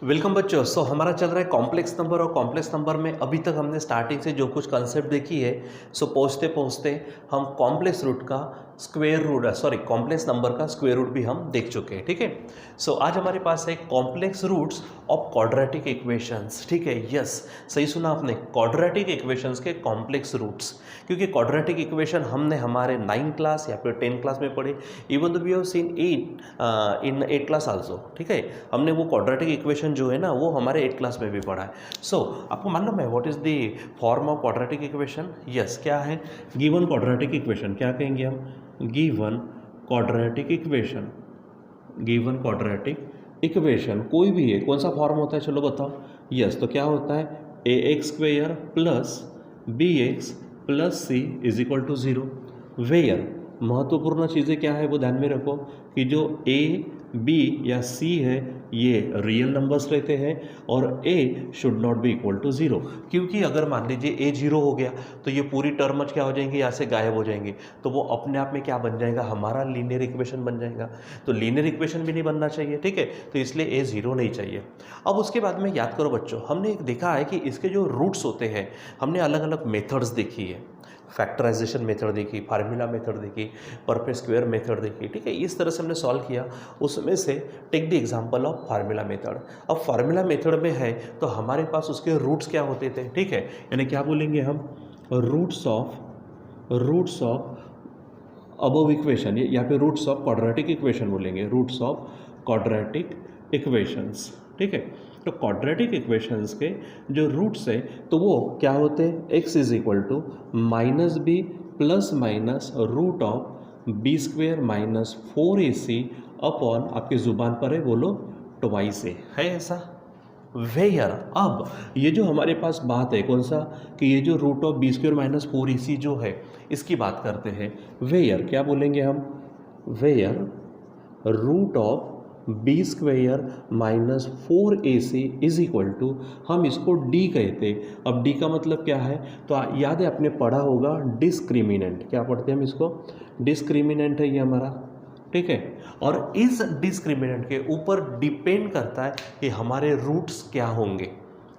Welcome बच्चों। हमारा चल रहा है कॉम्प्लेक्स नंबर और कॉम्प्लेक्स नंबर में अभी तक हमने स्टार्टिंग से जो कुछ कंसेप्ट देखी है पहुँचते पहुँचते हम कॉम्प्लेक्स रूट का स्क्वायर रूट कॉम्प्लेक्स नंबर का स्क्वायर रूट भी हम देख चुके हैं। ठीक है। आज हमारे पास है complex roots of quadratic equations. ठीक है, यस, सही सुना आपने, क्वाड्रेटिक इक्वेशंस के कॉम्प्लेक्स रूट्स। क्योंकि क्वाड्रेटिक इक्वेशन हमने हमारे 9 क्लास या फिर 10 क्लास में पढ़े, even though we have seen 8 in 8 class also. ठीक है, हमने वो क्वाड्रेटिक इक्वेशन जो है ना वो हमारे 8 क्लास में भी पढ़ा है। आपको मालूम है what is the form of quadratic equation? Yes, क्या है? गिवन क्वाड्रेटिक इक्वेशन क्या कहेंगे हम? Given quadratic equation. Given quadratic equation कोई भी है, कौन सा फॉर्म होता है चलो बताओ। यस, तो क्या होता है? A x square plus b x plus c is equal to 0। Where महत्वपूर्ण चीज़ें क्या है वो ध्यान में रखो कि जो ए बी या सी है ये रियल नंबर्स रहते हैं और a should not be equal to 0। क्योंकि अगर मान लीजिए ए 0 हो गया तो ये पूरी टर्म्स क्या हो जाएंगी, यहाँ से गायब हो जाएंगे, तो वो अपने आप में क्या बन जाएगा? हमारा लीनियर इक्वेशन बन जाएगा। तो लीनियर इक्वेशन भी नहीं बनना चाहिए। ठीक है, तो इसलिए ए 0 नहीं चाहिए। अब उसके बाद में याद करो बच्चों, हमने एक देखा है कि इसके जो रूट्स होते हैं, हमने अलग अलग मेथड्स देखी है। फैक्टराइजेशन मेथड देखी, फार्मूला मेथड देखी, परफेक्ट स्क्वायर मेथड देखी। ठीक है, इस तरह से हमने सॉल्व किया। उसमें से take the example of formula method. अब फार्मूला मेथड में है तो हमारे पास उसके रूट्स क्या होते थे? ठीक है, यानी क्या बोलेंगे हम? रूट्स ऑफ अबव इक्वेशन या फिर रूट्स ऑफ क्वाड्रेटिक इक्वेशन बोलेंगे, रूट्स ऑफ क्वाड्रेटिक इक्वेशंस। ठीक है, तो क्वाड्रेटिक इक्वेशंस के जो रूट्स है तो वो क्या होते हैं? x is equal to minus B plus minus root of B square minus 4ac upon, आपकी ज़ुबान पर है बोलो, ट्वाइस ए है ऐसा। वेयर अब ये जो हमारे पास बात है कौन सा, कि ये जो root of B square minus 4ac जो है इसकी बात करते हैं। वेयर क्या बोलेंगे हम? Where root of B square minus 4ac is equal to, हम इसको d कहते। अब d का मतलब क्या है? तो याद है आपने पढ़ा होगा डिस्क्रिमिनेंट। क्या पढ़ते हैं हम इसको? डिस्क्रिमिनेंट है ये हमारा। ठीक है, और इस डिस्क्रिमिनेंट के ऊपर डिपेंड करता है कि हमारे रूट्स क्या होंगे।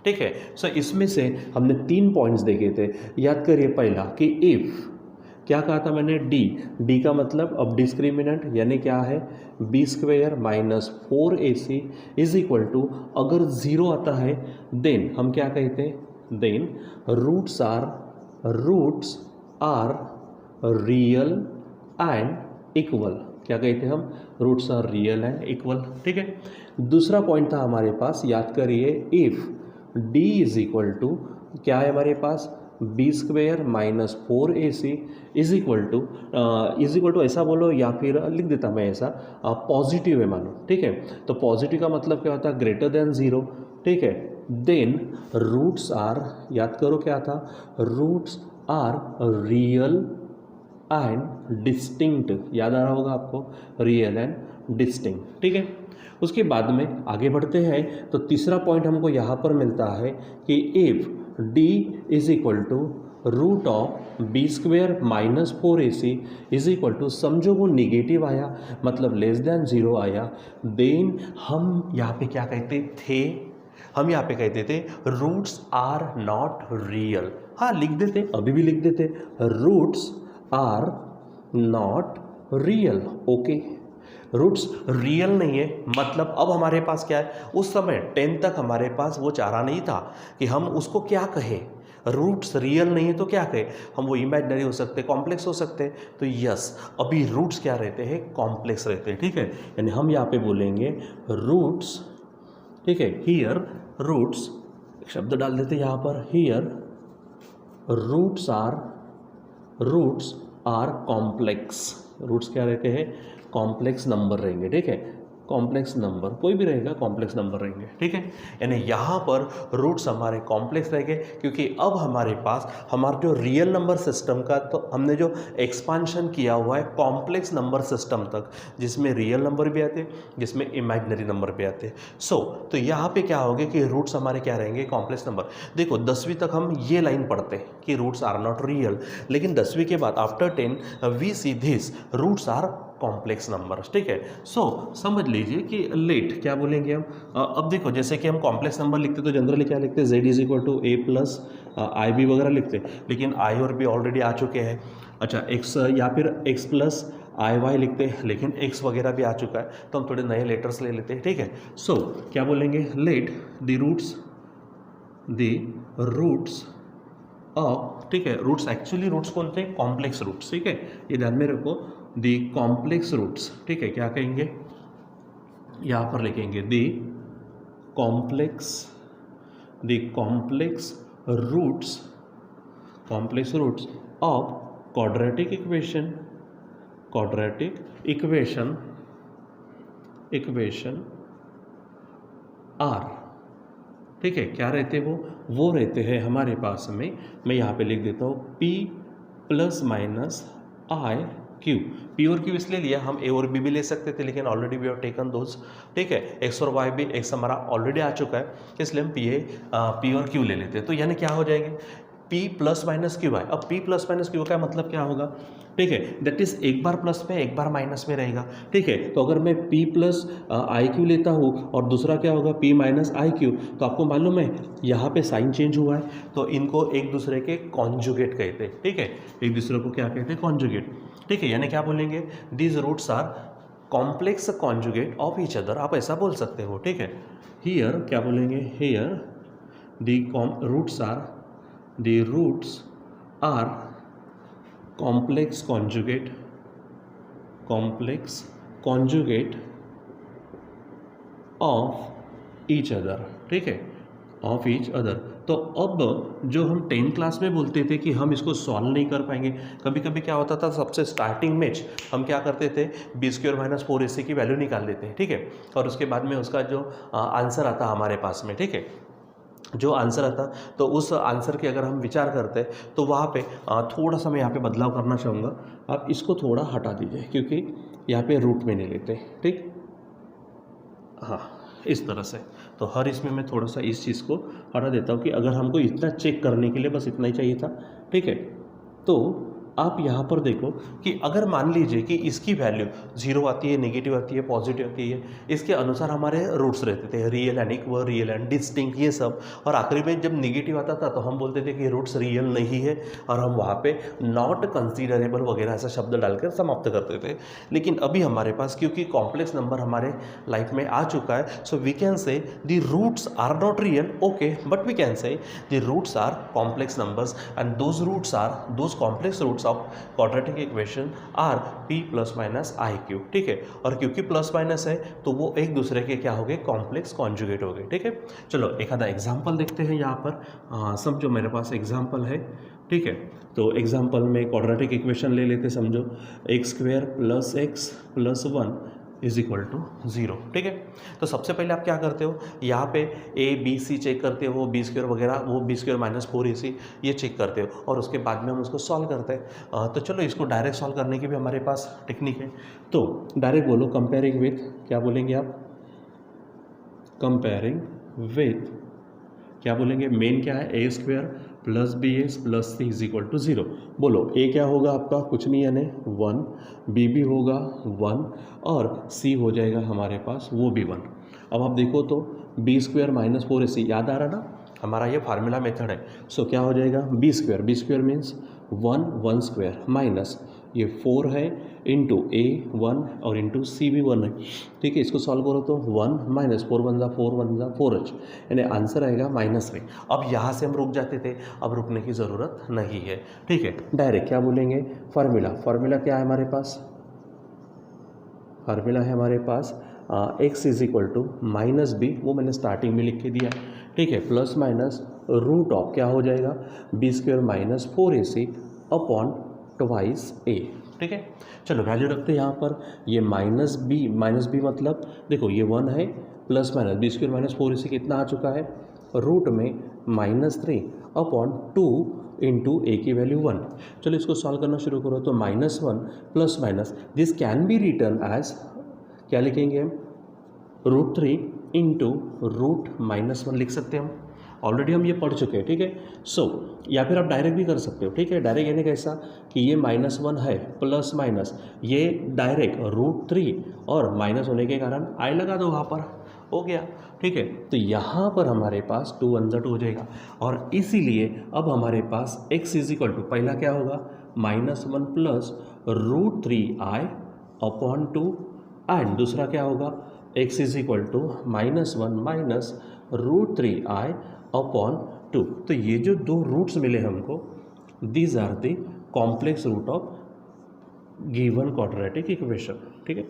ठीक है, इसमें से हमने 3 पॉइंट्स देखे थे। याद करिए, पहला कि इफ़, क्या कहा था मैंने? डी का मतलब अब डिस्क्रिमिनेंट यानी क्या है? B square minus 4ac is equal to, अगर 0 आता है देन हम क्या कहते हैं? Then roots are real and equal. क्या कहते हैं हम? Roots are real and equal. ठीक है, दूसरा पॉइंट था हमारे पास, याद करिए, if d is equal to, क्या है हमारे पास? B square minus 4ac is equal to ऐसा बोलो या फिर लिख देता मैं ऐसा, पॉजिटिव है मानो। ठीक है, तो पॉजिटिव का मतलब क्या होता है? Greater than 0। ठीक है, देन रूट्स आर, याद करो क्या था? Roots are real and distinct. याद आ रहा होगा आपको, रियल एंड डिस्टिंक्ट। ठीक है, उसके बाद में आगे बढ़ते हैं तो तीसरा पॉइंट हमको यहाँ पर मिलता है कि if d is equal to root of B square minus 4ac is equal to, समझो वो निगेटिव आया मतलब लेस देन 0 आया, देन हम यहाँ पे क्या कहते थे? हम यहाँ पे कहते थे रूट्स आर नॉट रियल। हाँ, लिख देते, अभी भी लिख देते, roots are not real. Okay, roots real नहीं है मतलब अब हमारे पास क्या है? उस समय 10 तक हमारे पास वो चारा नहीं था कि हम उसको क्या कहें। रूट्स रियल नहीं है तो क्या कहें हम? वो इमेजिनरी हो सकते, कॉम्प्लेक्स हो सकते। तो यस, अभी रूट्स क्या रहते हैं? कॉम्प्लेक्स रहते हैं। ठीक है, यानी हम यहाँ पे बोलेंगे रूट्स। ठीक है, हियर रूट्स, शब्द डाल देते यहाँ पर, here roots are complex. Roots क्या रहते हैं? कॉम्प्लेक्स नंबर रहेंगे। ठीक है, कॉम्प्लेक्स नंबर कोई भी रहेगा, कॉम्प्लेक्स नंबर रहेंगे। ठीक है, यानी यहाँ पर रूट्स हमारे कॉम्प्लेक्स रहेंगे क्योंकि अब हमारे पास हमारा जो रियल नंबर सिस्टम का, तो हमने जो एक्सपांशन किया हुआ है कॉम्प्लेक्स नंबर सिस्टम तक, जिसमें रियल नंबर भी आते हैं, जिसमें इमेजिनरी नंबर भी आते हैं। तो यहाँ पे क्या होगा कि रूट्स हमारे क्या रहेंगे? Complex number. देखो 10वीं तक हम ये लाइन पढ़ते हैं कि रूट्स आर नॉट रियल, लेकिन 10वीं के बाद after 10 we see this roots are complex numbers, ठीक है। सो समझ लीजिए कि लेट क्या बोलेंगे हम। अब देखो जैसे कि हम कॉम्प्लेक्स नंबर लिखते तो जनरली क्या लिखते हैं, z is equal to A plus I B वगैरह लिखते, लेकिन आई और बी ऑलरेडी आ चुके हैं। अच्छा x या फिर x प्लस आई वाई लिखते हैं, लेकिन x वगैरह भी आ चुका है, तो हम थोड़े नए लेटर्स ले लेते हैं, ठीक है। सो क्या बोलेंगे, लेट द रूट्स ऑफ, ठीक है, रूट्स एक्चुअली रूट्स कौन थे, कॉम्प्लेक्स रूट्स, ठीक है, ये ध्यान में रखो, दी कॉम्प्लेक्स रूट्स, ठीक है। क्या कहेंगे, यहाँ पर लिखेंगे the complex roots of quadratic equation are, ठीक है। क्या रहते हैं वो रहते हैं हमारे पास में, मैं यहाँ पे लिख देता हूँ p plus minus I Q. P और क्यू इसलिए लिया, हम ए और बी भी ले सकते थे, लेकिन already we have taken those, ठीक है। एक्स और वाई भी, एक्स हमारा ऑलरेडी आ चुका है, इसलिए हम पी और क्यू ले लेते हैं। तो यानी क्या हो जाएंगे, p plus minus Q I. अब p प्लस माइनस क्यू का मतलब क्या होगा, ठीक है, दैट इज एक बार प्लस में एक बार माइनस में रहेगा, ठीक है। तो अगर मैं p प्लस आई क्यू लेता हूँ और दूसरा क्या होगा p माइनस आई क्यू, तो आपको मालूम है यहाँ पे साइन चेंज हुआ है, तो इनको एक दूसरे के कॉन्जुगेट कहते हैं, ठीक है। एक दूसरे को क्या कहते हैं, कॉन्जुगेट, ठीक है। यानी क्या बोलेंगे, these roots are complex conjugate of each other, आप ऐसा बोल सकते हो, ठीक है। हियर क्या बोलेंगे, here the roots are complex conjugate of each other, ठीक है, ऑफ ईच अदर। तो अब जो हम 10th क्लास में बोलते थे कि हम इसको सॉल्व नहीं कर पाएंगे, कभी कभी क्या होता था, सबसे स्टार्टिंग में हम क्या करते थे, बी स्क्वायर माइनस 4ac की वैल्यू निकाल देते हैं, ठीक है, और उसके बाद में उसका जो आंसर आता हमारे पास में, ठीक है, जो आंसर आता, तो उस आंसर के अगर हम विचार करते हैं तो वहाँ पे थोड़ा सा मैं यहाँ पे बदलाव करना चाहूँगा। आप इसको थोड़ा हटा दीजिए, क्योंकि यहाँ पे रूट में नहीं लेते, ठीक, हाँ, इस तरह से। तो हर इसमें मैं थोड़ा सा इस चीज़ को हटा देता हूँ कि अगर हमको इतना चेक करने के लिए बस इतना ही चाहिए था, ठीक है। तो आप यहाँ पर देखो कि अगर मान लीजिए कि इसकी वैल्यू 0 आती है, नेगेटिव आती है, पॉजिटिव आती है, इसके अनुसार हमारे रूट्स रहते थे, real and equal, real and distinct, ये सब। और आखिरी में जब नेगेटिव आता था तो हम बोलते थे कि रूट्स रियल नहीं है, और हम वहाँ पे नॉट कंसीडरेबल वगैरह ऐसा शब्द डालकर समाप्त करते थे। लेकिन अभी हमारे पास क्योंकि कॉम्प्लेक्स नंबर हमारे लाइफ में आ चुका है, so we can say the roots are not real, okay, but we can say the roots are complex numbers, and those complex roots of quadratic equation are p plus minus I Q, ठीक है। और क्योंकि plus minus है तो वो एक दूसरे के क्या हो गए, कॉम्प्लेक्स कॉन्जुगेट हो गए, ठीक है। चलो एक आधा एग्जाम्पल देखते हैं यहाँ पर। समझो मेरे पास एग्जाम्पल है, ठीक है। तो एग्जाम्पल में क्वाड्रेटिक इक्वेशन ले लेते, समझो X square plus X plus 1 is equal to 0, ठीक है। तो सबसे पहले आप क्या करते हो, यहाँ पे a b c चेक करते हो, बी स्क्वायर वगैरह, वो बी स्क्वायर माइनस 4ac ये चेक करते हो, और उसके बाद में हम उसको सॉल्व करते हैं। तो चलो इसको डायरेक्ट सॉल्व करने की भी हमारे पास टेक्निक है। तो डायरेक्ट बोलो, कंपेयरिंग विथ, क्या बोलेंगे आप, कंपेयरिंग विथ, क्या बोलेंगे, मेन क्या है, a square plus b s plus c is equal to 0। बोलो ए क्या होगा आपका, कुछ नहीं, यानी 1, बी भी होगा 1, और सी हो जाएगा हमारे पास वो भी 1। अब आप देखो तो बी स्क्वेयर माइनस 4ac याद आ रहा ना, हमारा ये फार्मूला मेथड है। सो क्या हो जाएगा, B square means 1 square minus ये 4 है इंटू ए 1 और इंटू सी भी 1 है, ठीक है। इसको सॉल्व करो तो 1 माइनस 4 1 जा 4h, यानी आंसर आएगा -3। अब यहाँ से हम रुक जाते थे, अब रुकने की ज़रूरत नहीं है, ठीक है। डायरेक्ट क्या बोलेंगे, फार्मूला क्या है हमारे पास, फार्मूला है हमारे पास x is equal to minus B, वो मैंने स्टार्टिंग में लिख के दिया, ठीक है, प्लस माइनस रूट ऑफ क्या हो जाएगा, B square minus 4ac upon twice a, ठीक है। चलो वैल्यू रखते हैं यहाँ पर, ये माइनस बी मतलब देखो ये 1 है, plus minus B square minus 4ac कितना आ चुका है, रूट में -3 अपॉन 2 इंटू ए की वैल्यू 1। चलो इसको सॉल्व करना शुरू करो, तो -1 plus minus this can be written as, क्या लिखेंगे हम, √3 इंटू √-1 लिख सकते हैं हम। ऑलरेडी हम ये पढ़ चुके हैं, ठीक है। सो या फिर आप डायरेक्ट भी कर सकते हो, ठीक है। डायरेक्ट यानी कैसा कि ये -1 है प्लस माइनस, ये डायरेक्ट √3 और माइनस होने के कारण आई लगा दो वहाँ पर, हो गया, ठीक है। तो यहाँ पर हमारे पास 2 1 2 हो जाएगा और इसीलिए अब हमारे पास x इज इक्वल टू पहला क्या होगा -1 प्लस √3i अपॉन 2 एंड दूसरा क्या होगा x is equal to -1 minus √3i upon 2। तो ये जो दो रूट्स मिले हमको, these are the complex root of given quadratic equation, ठीक है।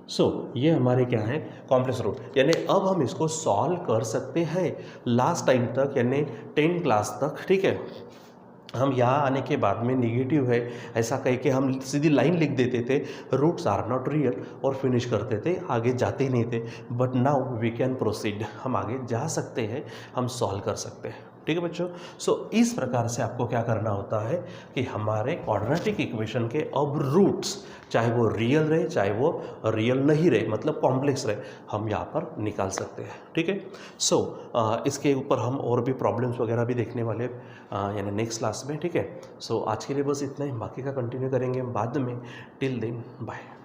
सो ये हमारे क्या है कॉम्प्लेक्स रूट, यानी अब हम इसको सॉल्व कर सकते हैं लास्ट टाइम तक, यानी 10 क्लास तक, ठीक है। हम यहाँ आने के बाद में निगेटिव है ऐसा कह के हम सीधी लाइन लिख देते थे, रूट्स आर नॉट रियल, और फिनिश करते थे, आगे जाते ही नहीं थे। But now we can proceed, हम आगे जा सकते हैं, हम सॉल्व कर सकते हैं, ठीक है बच्चों। सो इस प्रकार से आपको क्या करना होता है कि हमारे क्वाड्रेटिक इक्वेशन के अब रूट्स, चाहे वो रियल रहे चाहे वो रियल नहीं रहे, मतलब कॉम्प्लेक्स रहे, हम यहाँ पर निकाल सकते हैं, ठीक है। सो इसके ऊपर हम और भी प्रॉब्लम्स वगैरह भी देखने वाले यानी नेक्स्ट क्लास में, ठीक है। सो आज के लिए बस इतना ही, बाकी का कंटिन्यू करेंगे बाद में। Till then bye.